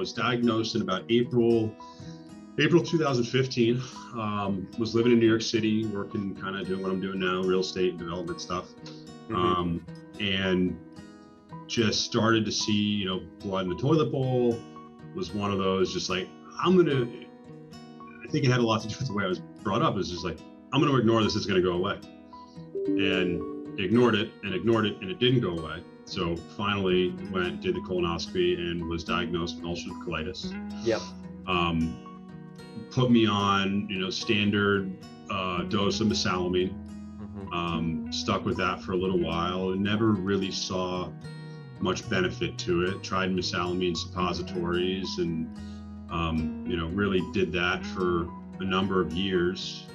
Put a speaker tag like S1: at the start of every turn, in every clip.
S1: Was diagnosed in about April 2015. Was living in New York City, working, kind of doing what I'm doing now, real estate and development stuff. And just started to see, blood in the toilet bowl. Was one of those, just like, I think it had a lot to do with the way I was brought up. It was just like, I'm going to ignore this, it's going to go away. And ignored it, and it didn't go away. So finally did the colonoscopy and was diagnosed with ulcerative colitis.
S2: Yep.
S1: Put me on, standard dose of Mesalamine. Stuck with that for a little while and never really saw much benefit to it. Tried Mesalamine suppositories and, really did that for a number of years,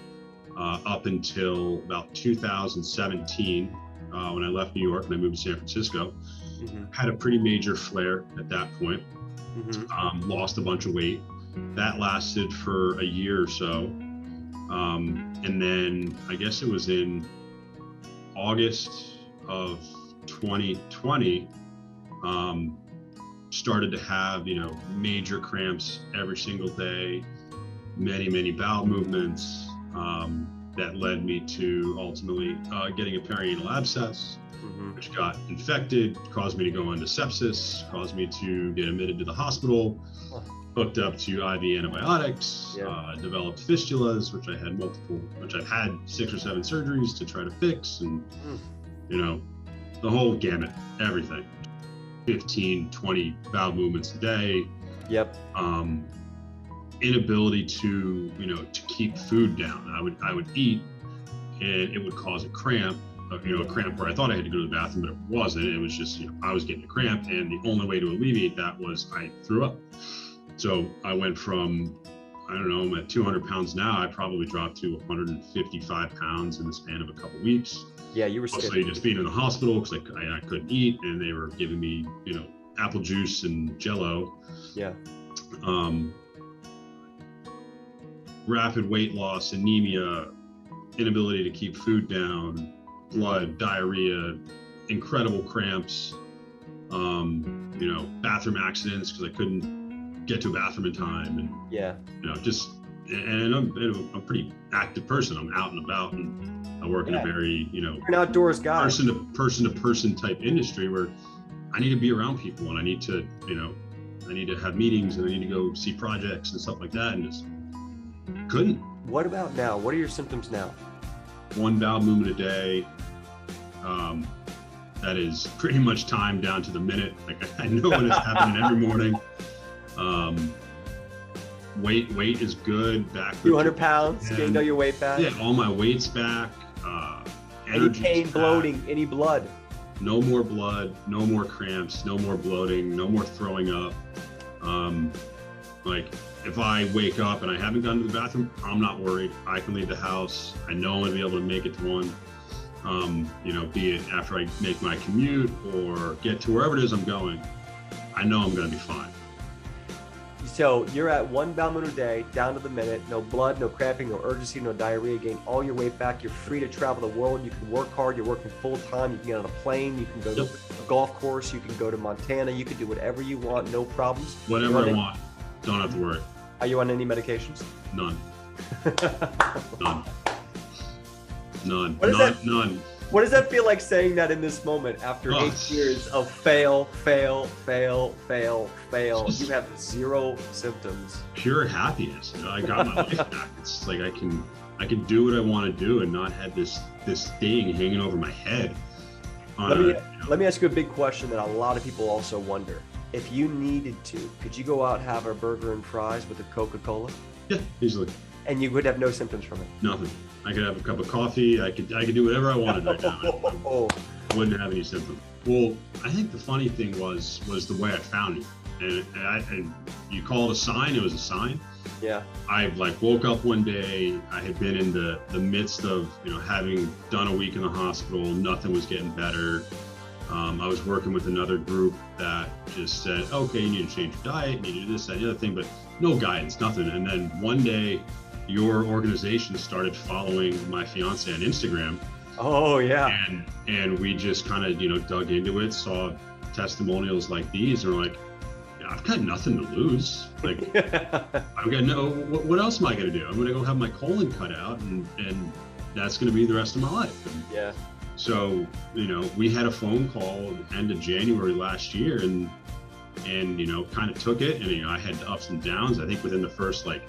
S1: up until about 2017, when I left New York and I moved to San Francisco. Had a pretty major flare at that point. Lost a bunch of weight. That lasted for a year or so. And then I guess it was in August of 2020, started to have, major cramps every single day, many bowel movements, that led me to ultimately getting a perianal abscess, which got infected, caused me to go into sepsis, caused me to get admitted to the hospital, hooked up to IV antibiotics, developed fistulas, which I've had 6 or 7 surgeries to try to fix, and the whole gamut, everything. 15, 20 bowel movements a day.
S2: Yep.
S1: Inability to, to keep food down. I would eat and it would cause a cramp, a cramp where I thought I had to go to the bathroom, but it wasn't. It was just, I was getting a cramp, and the only way to alleviate that was I threw up. So I went from, I'm at 200 pounds now. I probably dropped to 155 pounds in the span of a couple weeks.
S2: Yeah, you were
S1: mostly just being in the hospital because I couldn't eat, and they were giving me, apple juice and Jello.
S2: Yeah.
S1: Rapid weight loss, anemia, inability to keep food down, blood, diarrhea, incredible cramps, bathroom accidents because I couldn't get to a bathroom in time, and and I'm a pretty active person. I'm out and about, and I work in a very,
S2: you're an outdoors guy,
S1: person to person type industry where I need to be around people, and I need to, I need to have meetings, and I need to go see projects and stuff like that, and just couldn't.
S2: What about now? What are your symptoms now?
S1: 1 bowel movement a day. That is pretty much timed down to the minute. Like, I know when it's happening every morning. Weight is good. Back
S2: 200 pounds. Gained all your weight back.
S1: Yeah, all my weight's back.
S2: Any pain, bloating, any blood?
S1: No more blood. No more cramps. No more bloating. No more throwing up. Like, if I wake up and I haven't gone to the bathroom, I'm not worried. I can leave the house. I know I'm gonna be able to make it to one. Be it after I make my commute or get to wherever it is I'm going, I know I'm gonna be fine.
S2: So you're at 1 bowel movement a day, down to the minute, no blood, no cramping, no urgency, no diarrhea, gain all your weight back. You're free to travel the world. You can work hard. You're working full time. You can get on a plane. You can go to a golf course. You can go to Montana. You can do whatever you want. No problems.
S1: Whatever I want. Don't have to worry.
S2: Are you on any medications?
S1: None. None. None.
S2: What does that feel like saying that in this moment after 8 years of fail? You have 0 symptoms.
S1: Pure happiness. I got my life back. It's like I can do what I want to do and not have this thing hanging over my head.
S2: Let me ask you a big question that a lot of people also wonder. If you needed to, could you go out and have a burger and fries with a Coca-Cola?
S1: Yeah, easily.
S2: And you would have no symptoms from it?
S1: Nothing. I could have a cup of coffee. I could do whatever I wanted right now. I wouldn't have any symptoms. Well, I think the funny thing was the way I found you. And you call it a sign, it was a sign.
S2: Yeah.
S1: I woke up one day, I had been in the midst of, having done a week in the hospital, nothing was getting better. I was working with another group that just said, okay, you need to change your diet, you need to do this, that, the other thing, but no guidance, nothing. And then one day, your organization started following my fiance on Instagram.
S2: Oh, yeah.
S1: And we just kind of, dug into it, saw testimonials like these, and we're like, I've got nothing to lose. Like, I've got what else am I going to do? I'm going to go have my colon cut out, and that's going to be the rest of my life. And
S2: yeah.
S1: So, you know, we had a phone call at the end of January last year, and you know, kind of took it, and you know, I had ups and downs. I think within the first like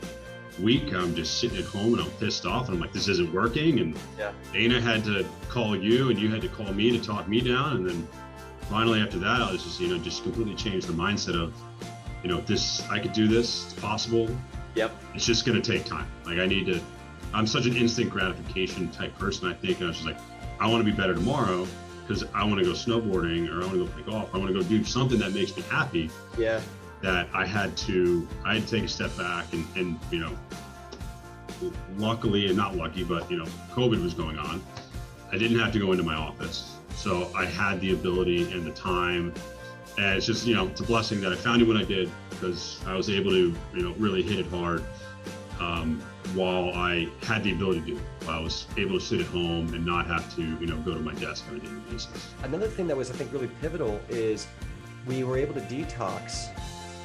S1: week, I'm just sitting at home and I'm pissed off, and I'm like, this isn't working. And
S2: yeah.
S1: Dana had to call you, and you had to call me to talk me down, and then finally after that, I was just, you know, just completely changed the mindset of, you know, I could do this, it's possible.
S2: Yep. It's
S1: just going to take time. Like, I'm such an instant gratification type person, I think. And I was just like, I want to be better tomorrow because I want to go snowboarding, or I want to go play golf. I want to go do something that makes me happy.
S2: Yeah.
S1: That I had to take a step back, and you know, luckily, and not lucky, but you know, COVID was going on. I didn't have to go into my office. So I had the ability and the time, and it's just, you know, it's a blessing that I found it when I did, because I was able to, you know, really hit it hard while I had the ability to do it. While I was able to sit at home and not have to, you know, go to my desk on a daily basis.
S2: Another thing that was, I think, really pivotal is we were able to detox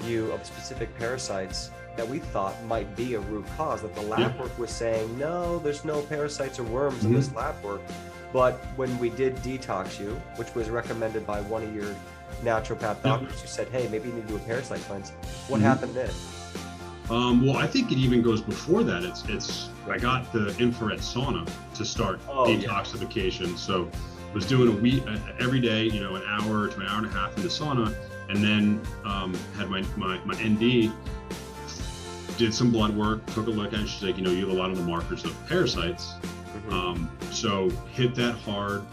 S2: you of specific parasites that we thought might be a root cause, that the lab work was saying, no, there's no parasites or worms in this lab work. But when we did detox you, which was recommended by one of your naturopath doctors who said, hey, maybe you need to do a parasite cleanse, what happened then?
S1: Well, I think it even goes before that. I got the infrared sauna to start detoxification. Yeah. So I was doing a week every day, you know, an hour to an hour and a half in the sauna, and then had my ND, did some blood work, took a look at it. She's like, you know, you have a lot of the markers of parasites. So hit that hard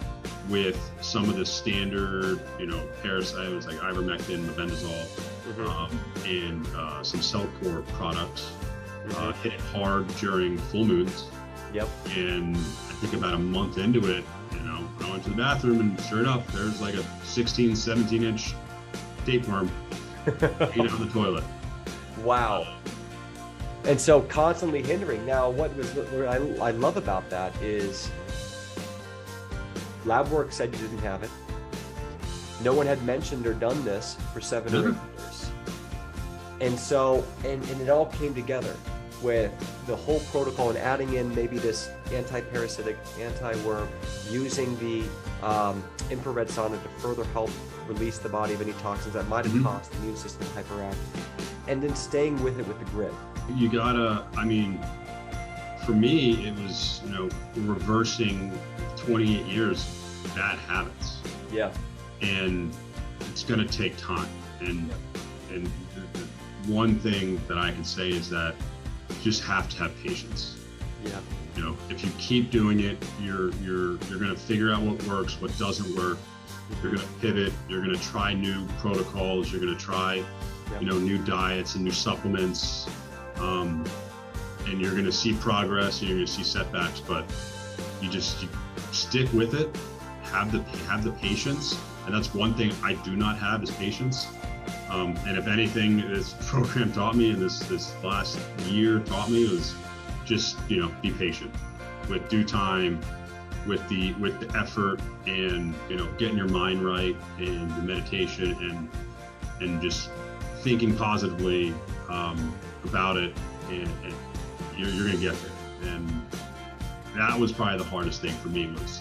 S1: with some of the standard, you know, parasites like ivermectin, mebendazole, and some Cell-Core products. Hit it hard during full moons. Yep. And I think about a month into it, you know, I went to the bathroom, and sure enough, there's like a 16, 17-inch tapeworm on the toilet.
S2: Wow. And so constantly hindering. Now, what I love about that is lab work said you didn't have it. No one had mentioned or done this for 7 or 8 years. And so, and it all came together with the whole protocol, and adding in maybe this anti-parasitic, anti-worm, using the infrared sauna to further help release the body of any toxins that might have caused the immune system to hyperact, and then staying with it with the grit.
S1: You gotta, I mean, for me, it was, you know, reversing 28 years of bad habits.
S2: Yeah.
S1: And it's gonna take time. And the one thing that I can say is that you just have to have patience.
S2: Yeah.
S1: You know, if you keep doing it, you're gonna figure out what works, what doesn't work. You're gonna pivot. You're gonna try new protocols. You're gonna try, you know, new diets and new supplements. And you're gonna see progress, and you're gonna see setbacks, but you stick with it. Have the patience, and that's one thing I do not have is patience. And if anything, this program taught me, and this last year taught me, was just, you know, be patient with due time, with the effort, and, you know, getting your mind right, and the meditation, and just thinking positively about it, and you're gonna get there. And that was probably the hardest thing for me, was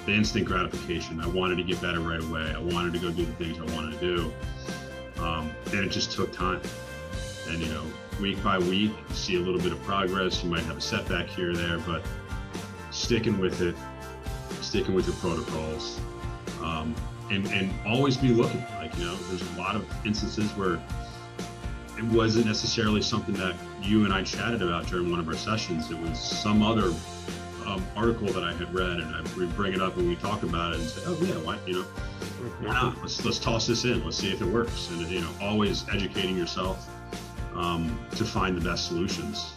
S1: the instant gratification. I wanted to get better right away. I wanted to go do the things I wanted to do. And it just took time. And, you know, week by week, you see a little bit of progress. You might have a setback here or there, but sticking with it, sticking with your protocols, and always be looking. Like, you know, there's a lot of instances where it wasn't necessarily something that you and I chatted about during one of our sessions. It was some other article that I had read, and we bring it up and we talk about it and say, oh yeah, why, you know, why not? Let's toss this in. Let's see if it works. And, you know, always educating yourself to find the best solutions.